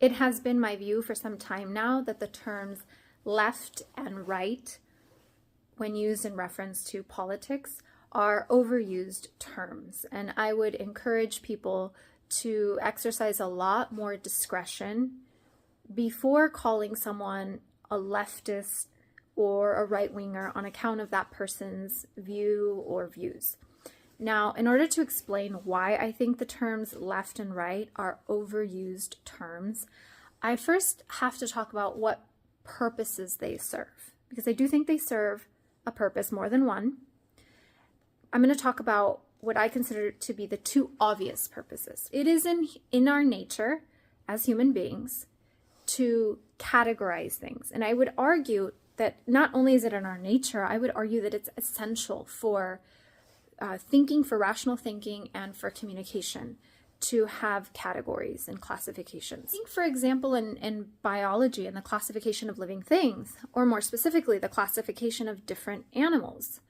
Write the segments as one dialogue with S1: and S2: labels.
S1: It has been my view for some time now that the terms left and right, when used in reference to politics, are overused terms. And I would encourage people to exercise a lot more discretion before calling someone a leftist or a right-winger on account of that person's view or views. Now, in order to explain why I think the terms left and right are overused terms, I first have to talk about what purposes they serve, because I do think they serve a purpose, more than one. I'm going to talk about what I consider to be the two obvious purposes. It is in our nature as human beings to categorize things. And I would argue that not only is it in our nature, I would argue that it's essential for thinking, for rational thinking, and for communication to have categories and classifications. Think, for example, in biology and the classification of living things, or more specifically, the classification of different animals.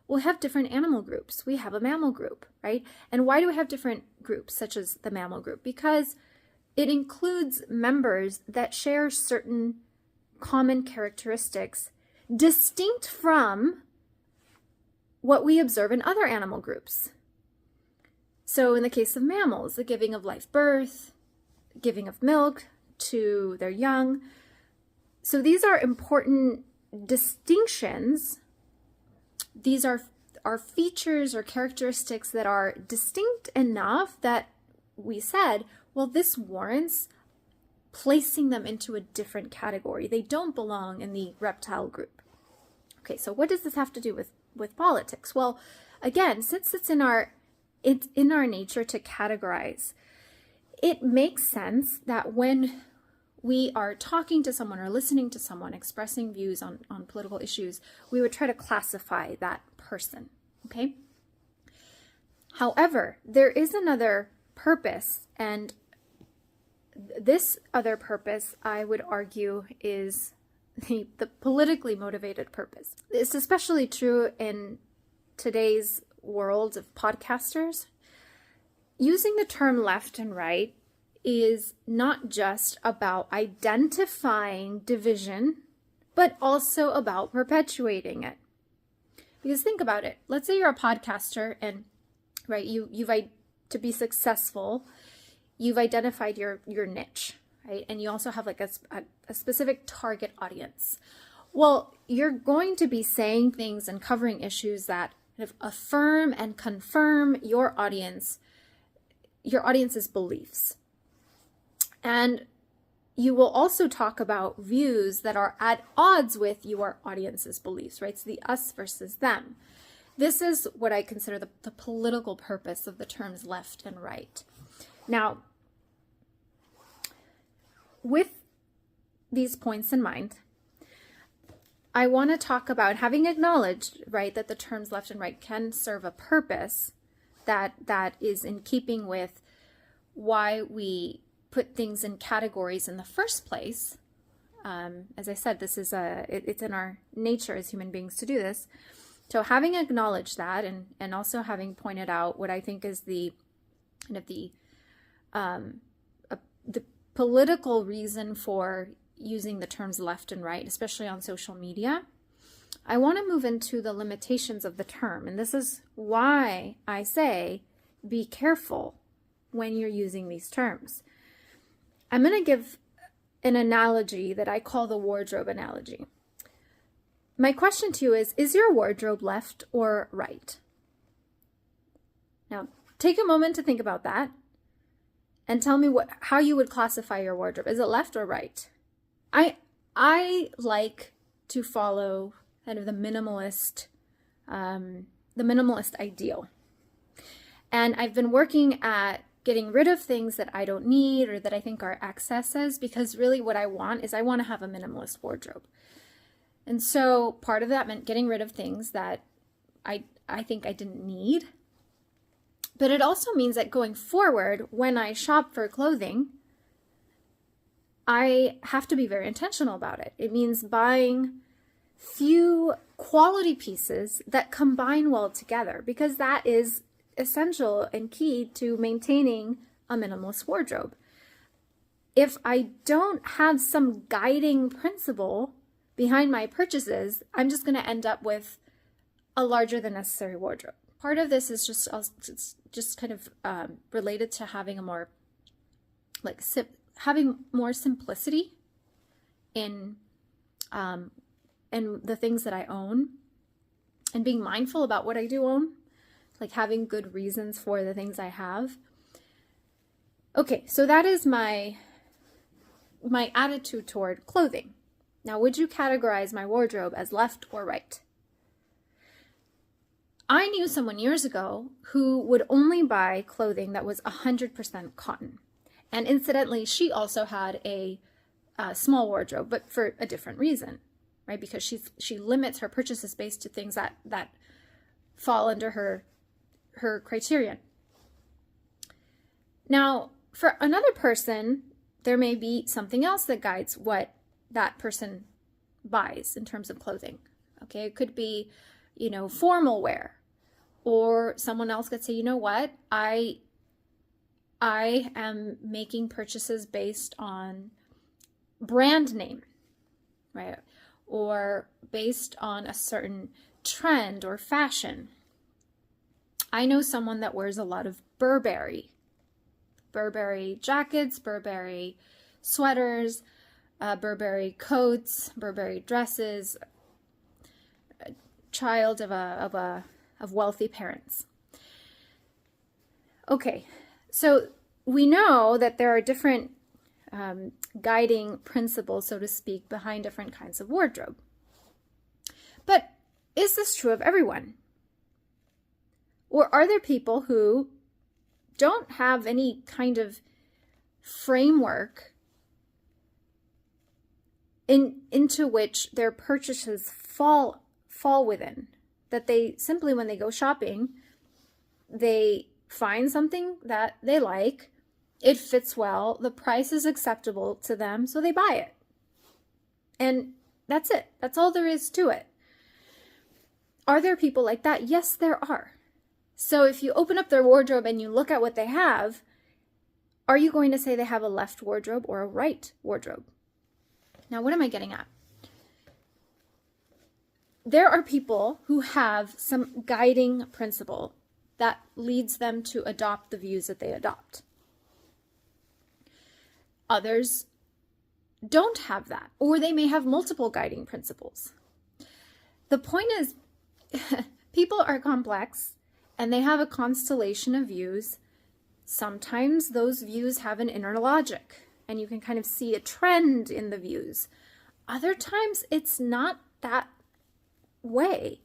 S1: We'll have different animal groups. We have a mammal group, right? And why do we have different groups, such as the mammal group? Because it includes members that share certain common characteristics distinct from what we observe in other animal groups. So in the case of mammals, the giving of live birth, giving of milk to their young. So these are important distinctions. These are features or characteristics that are distinct enough that we said, well, this warrants placing them into a different category. They don't belong in the reptile group. Okay, so what does this have to do with politics? Well, again, since it's in our nature to categorize, it makes sense that when we are talking to someone or listening to someone expressing views on political issues, we would try to classify that person, okay? However, there is another purpose, and this other purpose, I would argue, is the politically motivated purpose. It's especially true in today's world of podcasters. Using the term left and right is not just about identifying division, but also about perpetuating it. Because think about it. Let's say you're a podcaster and, right, to be successful, you've identified your niche, right? And you also have like a specific target audience. Well, you're going to be saying things and covering issues that kind of affirm and confirm your audience's beliefs. And you will also talk about views that are at odds with your audience's beliefs, right? So the us versus them. This is what I consider the political purpose of the terms left and right. Now, with these points in mind, I want to talk about, having acknowledged, right, that the terms left and right can serve a purpose that is in keeping with why we put things in categories in the first place. As I said, this is it's in our nature as human beings to do this. So having acknowledged that, and also having pointed out what I think is the kind of the political reason for using the terms left and right, especially on social media, I want to move into the limitations of the term. And this is why I say be careful when you're using these terms. I'm going to give an analogy that I call the wardrobe analogy. My question to you is your wardrobe left or right? Now, take a moment to think about that and tell me how you would classify your wardrobe. Is it left or right? I like to follow kind of the minimalist ideal. And I've been working at getting rid of things that I don't need or that I think are excesses, because really what I want is I want to have a minimalist wardrobe. And so part of that meant getting rid of things that I think I didn't need. But it also means that going forward, when I shop for clothing, I have to be very intentional about it. It means buying few quality pieces that combine well together, because that is essential and key to maintaining a minimalist wardrobe. if I don't have some guiding principle behind my purchases, I'm just going to end up with a larger than necessary wardrobe. Part of this is just kind of related to having a more having more simplicity in the things that I own, and being mindful about what I do own, like having good reasons for the things I have. Okay, so that is my attitude toward clothing. Now, would you categorize my wardrobe as left or right? I knew someone years ago who would only buy clothing that was 100% cotton. And incidentally, she also had a small wardrobe, but for a different reason, right? Because she limits her purchases based to things that fall under her criterion. Now, for another person, there may be something else that guides what that person buys in terms of clothing. Okay, it could be, formal wear, or someone else could say, you know what, I am making purchases based on brand name, right? Or based on a certain trend or fashion. I know someone that wears a lot of Burberry jackets, Burberry sweaters, Burberry coats, Burberry dresses, a child of wealthy parents. Okay, so we know that there are different guiding principles, so to speak, behind different kinds of wardrobe. But is this true of everyone? Or are there people who don't have any kind of framework into which their purchases fall within? That they simply, when they go shopping, they find something that they like, it fits well, the price is acceptable to them, so they buy it. And that's it. That's all there is to it. Are there people like that? Yes, there are. So if you open up their wardrobe and you look at what they have, are you going to say they have a left wardrobe or a right wardrobe? Now, what am I getting at? There are people who have some guiding principle that leads them to adopt the views that they adopt. Others don't have that, or they may have multiple guiding principles. The point is, people are complex and they have a constellation of views. Sometimes those views have an inner logic and you can kind of see a trend in the views. Other times it's not that way.